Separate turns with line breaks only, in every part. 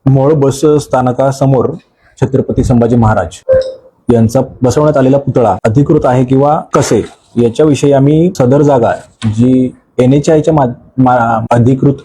मोहोळ बस स्थानकासमोर छत्रपती संभाजी महाराज यांचा बसवण्यात आलेला पुतळा अधिकृत आहे किंवा कसे याच्याविषयी आम्ही सदर जागा जी NHAIच्या अधिकृत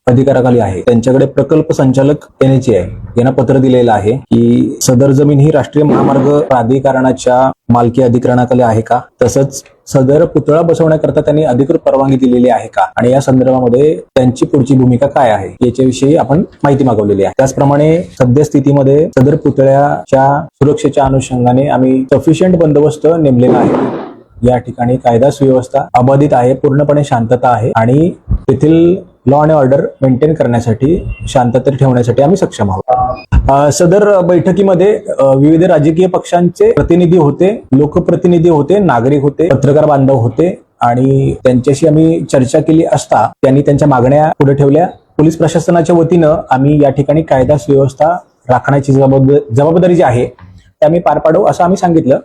अधिकाराखाली आहे त्यांच्याकडे प्रकल्प संचालक NHAI यांना पत्र दिलेलं आहे की सदर जमीन ही राष्ट्रीय महामार्ग प्राधिकरणाच्या मालकी अधिकरणाखाली आहे का, तसंच सदर पुतळा बसवण्याकरता त्यांनी अधिकृत परवानगी दिलेली आहे का आणि या संदर्भामध्ये त्यांची पुढची भूमिका काय आहे याच्याविषयी आपण माहिती मागवलेली आहे। त्याचप्रमाणे सद्यस्थितीमध्ये सदर पुतळ्याच्या सुरक्षेच्या अनुषंगाने आम्ही सफिशियंट बंदोबस्त नेमलेला आहे। या ठिकाणी कायदा सुव्यवस्था अबाधित आहे, पूर्णपणे शांतता आहे आणि तेथील लॉ आणि ऑर्डर मेंटेन करण्यासाठी, शांतता ठेवण्यासाठी आम्ही सक्षम आहोत। सदर बैठकीमध्ये विविध राजकीय पक्षांचे प्रतिनिधी होते, लोकप्रतिनिधी होते, नागरिक होते, पत्रकार बांधव होते आणि त्यांच्याशी आम्ही चर्चा केली असता त्यांनी त्यांच्या मागण्या पुढे ठेवल्या। पोलीस प्रशासनाच्या वतीनं आम्ही या ठिकाणी कायदा सुव्यवस्था राखण्याची जबाबदारी जी आहे ते आम्ही पार पाडू असं आम्ही सांगितलं।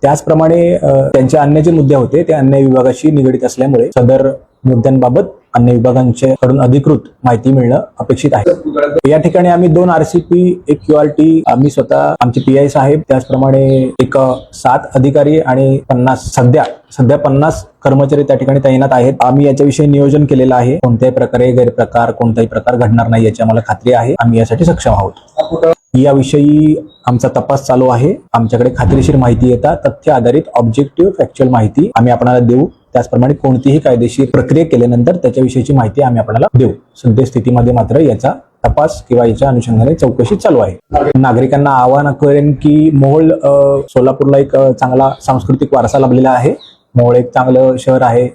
त्याचप्रमाणे त्यांचे अन्य जे मुद्दे होते ते अन्य विभागाशी निगडीत असल्यामुळे सदर मुद्द्यांबाबत अन्य विभागांच्याकडून अधिकृत माहिती मिळणं अपेक्षित आहे। या ठिकाणी आम्ही 2 RCP, 1 QRT, आम्ही स्वतः आमचे PI साहेब, त्याचप्रमाणे एक 7 अधिकारी आणि 50 कर्मचारी त्या ठिकाणी तैनात आहेत। आम्ही याच्याविषयी नियोजन केलेलं आहे। कोणत्याही प्रकारे गैरप्रकार, कोणताही प्रकार घडणार नाही याची आम्हाला खात्री आहे। आम्ही यासाठी सक्षम आहोत। याविषयी आमचा तपास चालू आहे। आमच्याकडे खात्रीशीर माहिती येतात, तथ्य आधारित ऑब्जेक्टिव्ह फॅक्च्युअल माहिती आम्ही आपल्याला देऊ। त्याचप्रमाणे कोणतीही कायदेशीर प्रक्रिया केल्यानंतर त्याच्याविषयीची माहिती आम्ही आपल्याला देऊ। सद्यस्थितीमध्ये मात्र याचा तपास किंवा याच्या अनुषंगाने चौकशी चालू आहे। नागरिकांना आवाहन करेन की मोहोळ सोलापूरला एक चांगला सांस्कृतिक वारसा लाभलेला आहे। मोहोळ एक चांगलं शहर आहे,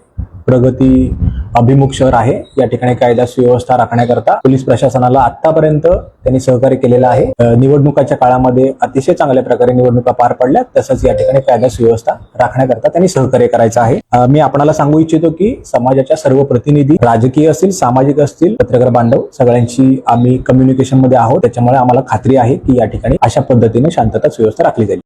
प्रगती अभिमुख शहर आहे। या ठिकाणी कायदा सुव्यवस्था राखण्याकरता पोलीस प्रशासनाला आतापर्यंत त्यांनी सहकार्य केलेलं आहे। निवडणुकाच्या काळामध्ये अतिशय चांगल्या प्रकारे निवडणुका पार पडल्या, तसंच या ठिकाणी कायदा सुव्यवस्था राखण्याकरता त्यांनी सहकार्य करायचं आहे। मी आपणाला सांगू इच्छितो की समाजाच्या सर्व प्रतिनिधी, राजकीय असतील, सामाजिक असतील, पत्रकार बांधव सगळ्यांशी आम्ही कम्युनिकेशन मध्ये आहोत। त्याच्यामुळे आम्हाला खात्री आहे की या ठिकाणी अशा पद्धतीने शांतता सुव्यवस्था राखली जाईल।